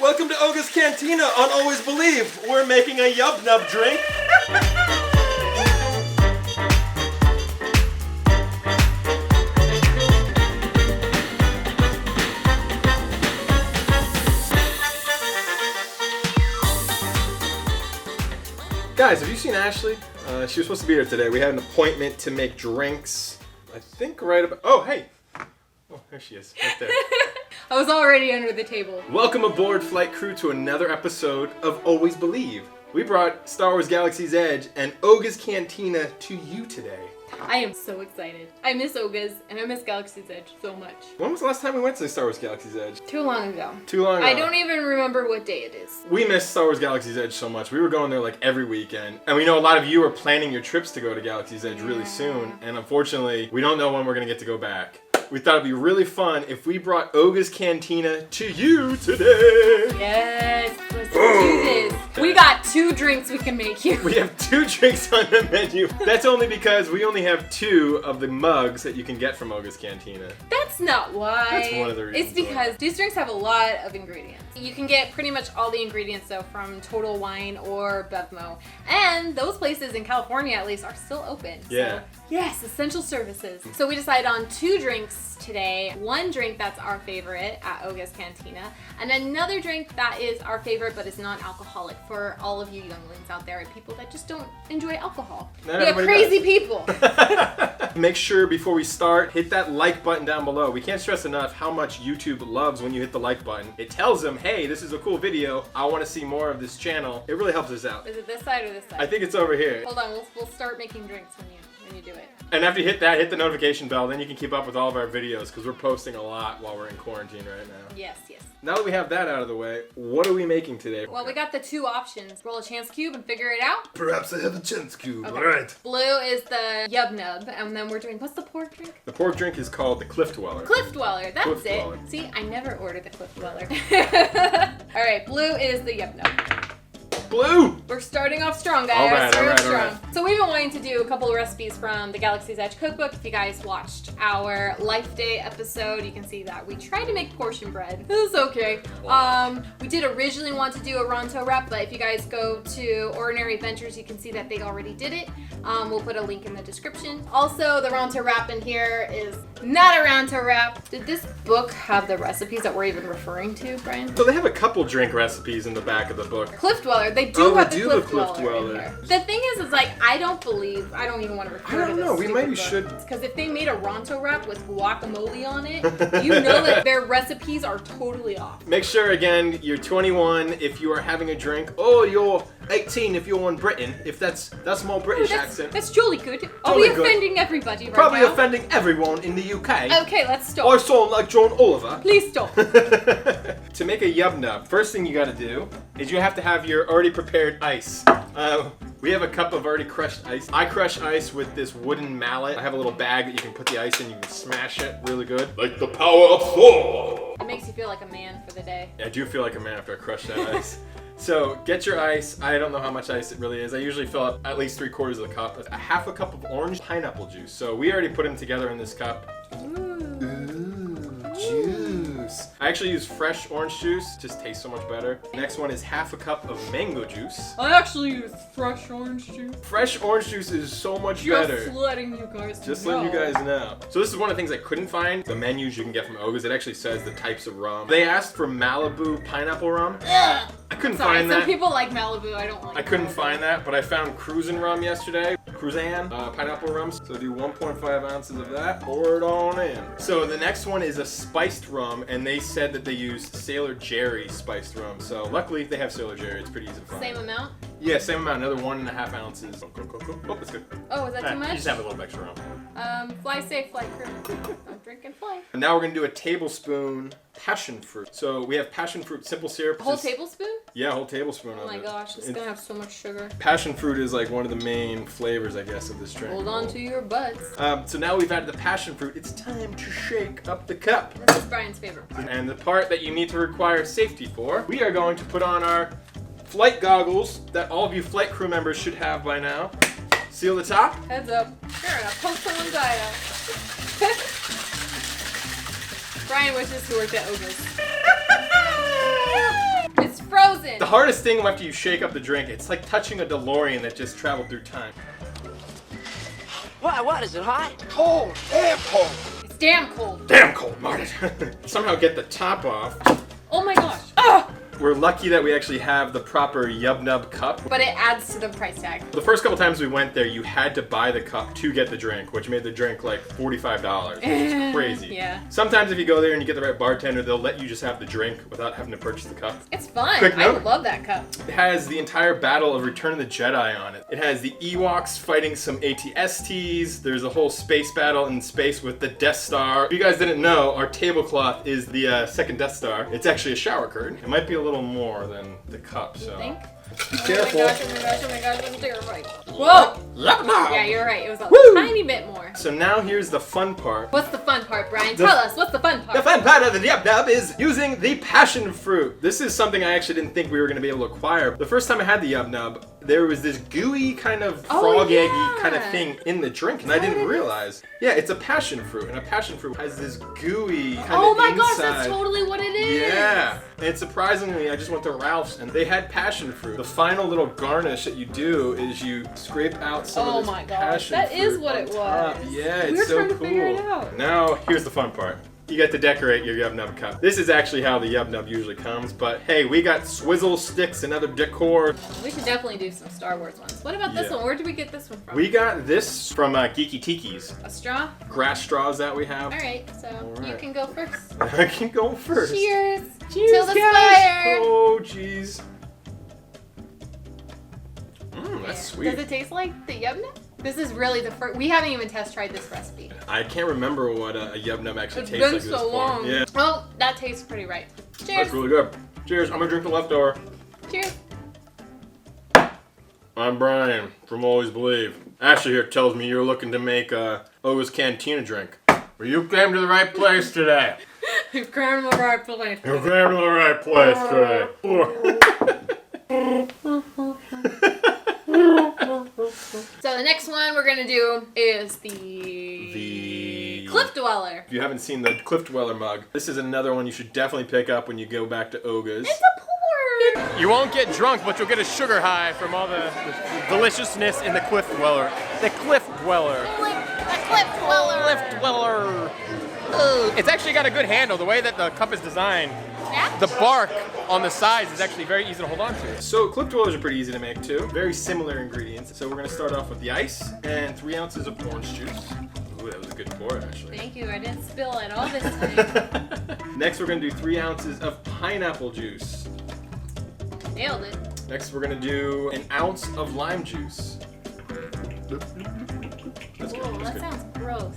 Welcome to Oga's Cantina on Always Believe. We're making a Yub Nub drink. Guys, have you seen Ashley? She was supposed to be here today. We had an appointment to make drinks. I think right about... Oh, hey. Oh, there she is, right there. I was already under the table. Welcome aboard, flight crew, to another episode of Always Believe. We brought Star Wars Galaxy's Edge and Oga's Cantina to you today. I am so excited. I miss Oga's and I miss Galaxy's Edge so much. When was the last time we went to Star Wars Galaxy's Edge? Too long ago. Too long ago. I don't even remember what day it is. We miss Star Wars Galaxy's Edge so much. We were going there like every weekend. And we know a lot of you are planning your trips to go to Galaxy's Edge really soon. And unfortunately, we don't know when we're going to get to go back. We thought it'd be really fun if we brought Oga's Cantina to you today. Yes, let's do this. We got 2 drinks we can make here. We have 2 drinks on the menu. That's only because we only have 2 of the mugs that you can get from Oga's Cantina. That's not why. That's one of the reasons. It's because these drinks have a lot of ingredients. You can get pretty much all the ingredients though from Total Wine or Bevmo. And those places in California at least are still open. Yeah. So, yes, essential services. So we decided on 2 drinks today. One drink that's our favorite at Oga's Cantina, and another drink that is our favorite but is non-alcoholic for all of you younglings out there and people that just don't enjoy alcohol. Not We have everybody crazy people. Make sure before we start, hit that like button down below. We can't stress enough how much YouTube loves when you hit the like button. It tells them, hey, this is a cool video. I want to see more of this channel. It really helps us out. Is it this side or this side? I think it's over here. Hold on, we'll start making drinks when you do it. And after you hit that, hit the notification bell. Then you can keep up with all of our videos because we're posting a lot while we're in quarantine right now. Yes, yes. Now that we have that out of the way, what are we making today? Well, we got the 2 options. Roll a chance cube and figure it out. Perhaps I have a chance cube. Okay. All right. Blue is the Yub Nub, and then we're doing, what's the pork drink? The pork drink is called the Cliff Dweller. Cliff Dweller, that's Cliff it. Dweller. See, I never ordered the Cliff Dweller. All right, blue is the Yub Nub. Blue! We're starting off strong, guys. All right. So we've been wanting to do a couple of recipes from the Galaxy's Edge cookbook. If you guys watched our Life Day episode, you can see that we tried to make portion bread. This is okay. We did originally want to do a Ronto wrap, but if you guys go to Ordinary Adventures, you can see that they already did it. We'll put a link in the description. Also, the Ronto wrap in here is not a Ronto wrap. Did this book have the recipes that we're even referring to, Brian? So they have a couple drink recipes in the back of the book. Cliff Dweller. They do have the do Cliff the Cliff Dweller in Dweller. here. The thing is like, I don't even want to refer I don't know, we maybe should. Because if they made a Ronto wrap with guacamole on it, you know that their recipes are totally off. Make sure, again, you're 21 if you are having a drink. Oh, you're 18 if you're in Britain. If that's more British accent. That's jolly good. Are Jolly we good. offending everybody right Probably now? offending everyone in the UK. Okay, let's stop. I sound like John Oliver. Please stop. To make a Yub Nub, first thing you gotta do is you have to have your already prepared ice. We have a cup of already crushed ice. I crush ice with this wooden mallet. I have a little bag that you can put the ice in. You can smash it really good. Like the power of Thor. It makes you feel like a man for the day. I do feel like a man after I crush that ice. So get your ice. I don't know how much ice it really is. I usually fill up at least 3/4 of the cup. A half a cup of orange pineapple juice. So we already put them together in this cup. Juice. I actually use fresh orange juice. Just tastes so much better. Next one is half a cup of mango juice. I actually use fresh orange juice. Fresh orange juice is so much better. Just letting you guys know. Just letting you guys know. So this is one of the things I couldn't find. The menus you can get from Oga's, it actually says the types of rum. They asked for Malibu Pineapple Rum. Ugh. I couldn't Sorry, find some that. people like Malibu. I don't like I couldn't Malibu. find that, but I found Cruisin' Rum yesterday. Cruzan, pineapple rum. So do 1.5 ounces of that. Pour it on in. So the next one is a spiced rum, and they said that they used Sailor Jerry spiced rum. So luckily they have Sailor Jerry. It's pretty easy to find. Same amount? Yeah, same amount. Another 1.5 ounces. Oh, that's good. Oh, is that too You much? just have a little extra rum. Fly safe, flight crew. Don't drink and fly. And now we're gonna do a tablespoon passion fruit. So we have passion fruit simple syrup. A whole Just- tablespoon? Yeah, a whole tablespoon Oh of my it. gosh, it's gonna have so much sugar. Passion fruit is like one of the main flavors, I guess, of this drink. Hold on to your butts. So now we've added the passion fruit. It's time to shake up the cup. This is Brian's favorite part. And the part that you need to require safety for, we are going to put on our flight goggles that all of you flight crew members should have by now. Seal the top. Heads up. You're in a post-on diet. Brian wishes he worked at Oga's. happen? The hardest thing after you shake up the drink, it's like touching a DeLorean that just traveled through time. Why, what, is it hot? Cold, damn cold. It's damn cold. Damn cold, Martin. Somehow get the top off. Oh my gosh. Ah! We're lucky that we actually have the proper Yub Nub cup. But it adds to the price tag. The first couple times we went there, you had to buy the cup to get the drink, which made the drink like $45. It's crazy. Yeah. Sometimes if you go there and you get the right bartender, they'll let you just have the drink without having to purchase the cup. It's fun. Quick I note. love that cup. It has the entire battle of Return of the Jedi on it. It has the Ewoks fighting some AT-STs. There's a whole space battle in space with the Death Star. If you guys didn't know, our tablecloth is the second Death Star. It's actually a shower curtain. It might be a little more than the cup, so. Think? Be careful. Oh my gosh, I'm terrified. Whoa! Yub Nub. Yeah, you're right. It was a Woo! tiny bit more. So now here's the fun part. What's the fun part, Brian? Tell us, what's the fun part? The fun part of the Yub Nub is using the passion fruit. This is something I actually didn't think we were going to be able to acquire. The first time I had the Yub Nub, there was this gooey kind of frog eggy kind of thing in the drink, and I didn't realize. Yeah, it's a passion fruit, and a passion fruit has this gooey kind of Oh my inside. gosh, that's totally what it is. Yeah, and surprisingly, I just went to Ralph's and they had passion fruit. The final little garnish that you do is you scrape out some of this passion that fruit is what on it top. was. Yeah, We it's were so trying to cool. figure it out. Now, here's the fun part. You get to decorate your Yub Nub cup. This is actually how the Yub Nub usually comes, but hey, we got swizzle sticks and other decor. We should definitely do some Star Wars ones. What about this Yeah. one? Where did we get this one from? We got this from Geeky Tiki's. A straw? Grass straws that we have. Alright, so you right. can go first. I can go first. Cheers! Cheers, to the guys. fire! Oh, jeez. That's sweet. Does it taste like the Yub Nub? This is really the first. We haven't even test tried this recipe. I can't remember what a Yub Nub actually It's tastes been like at this so long. point. Yeah, Oh, that tastes pretty right. Cheers! that's really good. Cheers. I'm gonna drink the leftover. Cheers! I'm Brian from Always Believe. Ashley here tells me you're looking to make Oga's Cantina drink. Well, you came to the right place today. You crammed the right place. You came to the right place today. So the next one we're gonna do is the Cliff Dweller. If you haven't seen the Cliff Dweller mug, this is another one you should definitely pick up when you go back to Oga's. It's a pour. You won't get drunk, but you'll get a sugar high from all the deliciousness in the Cliff Dweller. The Cliff Dweller. The Cliff Dweller. Cliff Dweller. It's actually got a good handle. The way that the cup is designed, Yeah? the bark on the sides is actually very easy to hold on to. So Cliff Dwellers are pretty easy to make too. Very similar ingredients. So we're gonna start off with the ice and 3 ounces of orange juice. Ooh, that was a good pour actually. Thank you. I didn't spill it all this time. Next we're gonna do 3 ounces of pineapple juice. Nailed it. Next we're gonna do an ounce of lime juice. That's good. Whoa, That's that good. sounds gross.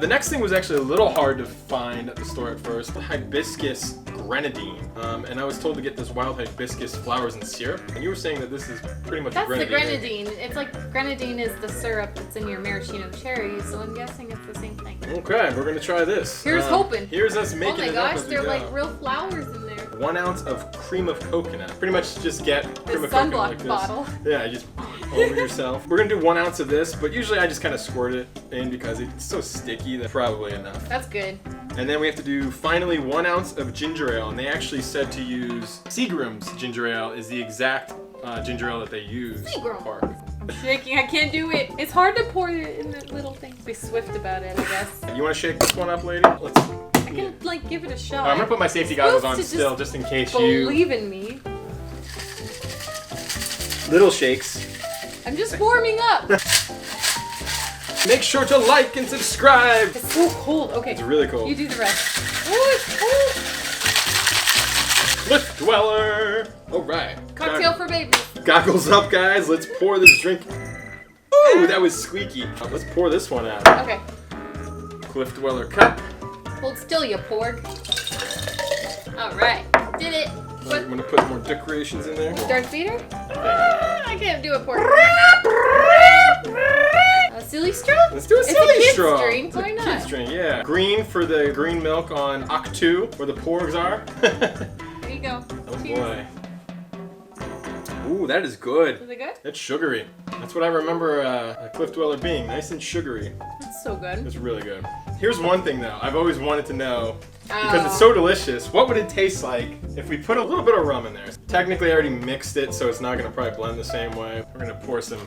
The next thing was actually a little hard to find at the store at first. The hibiscus grenadine. And I was told to get this wild hibiscus flowers and syrup. And you were saying that this is pretty much That's the grenadine. grenadine. It's like grenadine is the syrup that's in your maraschino cherries, so I'm guessing it's the same thing. Okay, we're gonna try this. Here's hoping. Here's us Oh making my it up gosh, as we they're go. like real flowers in there. 1 ounce of cream of coconut. Pretty much just get cream of sunblock coconut like this. bottle. Yeah, just over yourself. We're gonna do 1 ounce of this, but usually I just kind of squirt it in because it's so sticky that probably enough. That's good. And then we have to do finally 1 ounce of ginger ale, and they actually said to use Seagram's ginger ale is the exact ginger ale that they use. Seagram. Park. I'm shaking. I can't do it. It's hard to pour it in the little thing. Be swift about it, I guess. You want to shake this one up, lady? Let's. I can like give it a shot. I'm gonna put my safety goggles on Supposed to still, just in case you. Believe in me. Little shakes. I'm just warming up. Make sure to like and subscribe. It's so cold. Okay. It's really cold. You do the rest. Oh, it's cold. Cliff Dweller. All right. Cocktail for babies. Goggles up, guys. Let's pour this drink. Ooh, that was squeaky. Let's pour this one out. Okay. Cliff Dweller cup. Hold still, you porg. All right. Did it. I'm gonna put more decorations in there. Darth Vader? I can't do a porg. A silly straw? Let's do a It's a silly kid's straw. drink, It's a why not? kid's drink, yeah. Green for the green milk on Octu, where the porgs are. There you go. Oh Cheers. boy. Ooh, that is good. Is it good? That's sugary. That's what I remember a Cliff Dweller being. Nice and sugary. That's so good. It's really good. Here's one thing though, I've always wanted to know, because it's so delicious, what would it taste like if we put a little bit of rum in there? Technically I already mixed it, so it's not gonna probably blend the same way. We're gonna pour some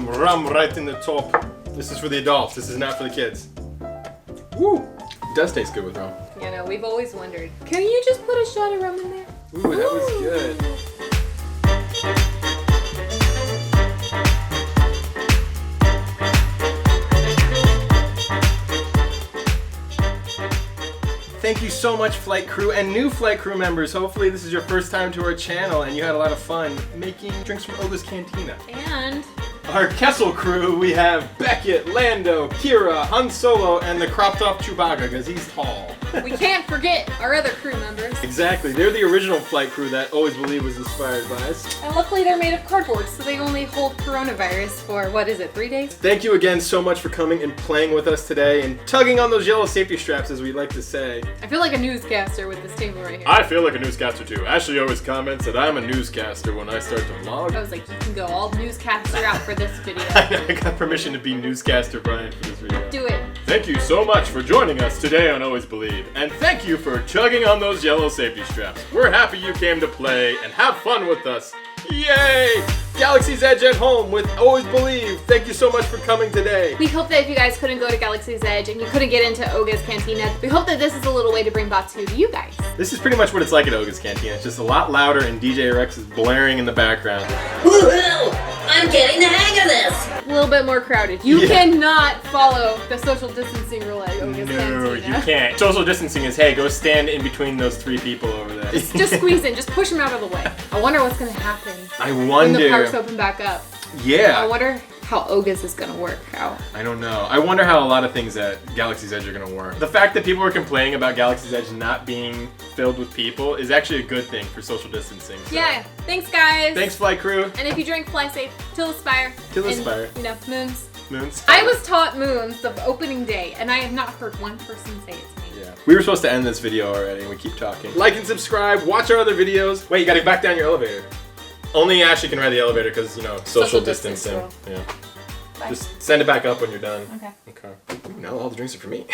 rum right in the top. This is for the adults, this is not for the kids. Woo! It does taste good with rum. You know, we've always wondered, can you just put a shot of rum in there? Ooh, that was good. Thank you so much, Flight Crew, and new Flight Crew members. Hopefully this is your first time to our channel and you had a lot of fun making drinks from Oga's Cantina. And our Kessel crew, we have Beckett, Lando, Kira, Han Solo, and the cropped off Chewbacca, because he's tall. we can't forget our other crew members. Exactly, they're the original Flight Crew that Always Believe was inspired by us. And luckily they're made of cardboard, so they only hold coronavirus for, 3 days? Thank you again so much for coming and playing with us today and tugging on those yellow safety straps, as we like to say. I feel like a newscaster with this table right here. I feel like a newscaster too. Ashley always comments that I'm a newscaster when I start to vlog. I was like, you can go all newscaster out for this video. I got permission to be newscaster Brian for this video. Do it. Thank you so much for joining us today on Always Believe. And thank you for chugging on those yellow safety straps. We're happy you came to play and have fun with us. Yay! Galaxy's Edge at home with Always Believe. Thank you so much for coming today. We hope that if you guys couldn't go to Galaxy's Edge and you couldn't get into Oga's Cantina, we hope that this is a little way to bring Batu to you guys. This is pretty much what it's like at Oga's Cantina. It's just a lot louder and DJ Rex is blaring in the background. Woohoo! I'm getting the hang of this! A little bit more crowded. You cannot follow the social distancing rule at Oga's No, Cantina. you can't. Social distancing is, hey, go stand in between those 3 people over there. Just squeeze in. Just push them out of the way. I wonder what's going to happen I when wonder. the parks open back up. Yeah. I wonder how Oga's is going to work out. I don't know. I wonder how a lot of things at Galaxy's Edge are going to work. The fact that people are complaining about Galaxy's Edge not being filled with people is actually a good thing for social distancing. So. Yeah. Thanks, guys. Thanks, Flight Crew. And if you drink, fly safe. Till the spire. Till the And, spire. You know, moons. Moons. I was taught moons the opening day, and I have not heard one person say it to me. Yeah. We were supposed to end this video already, and we keep talking. Like and subscribe. Watch our other videos. Wait, you got to back down your elevator. Only Ashley can ride the elevator because, you know, social distance distancing. rule. Yeah. Bye. Just send it back up when you're done. Okay. Okay. Ooh, now all the drinks are for me.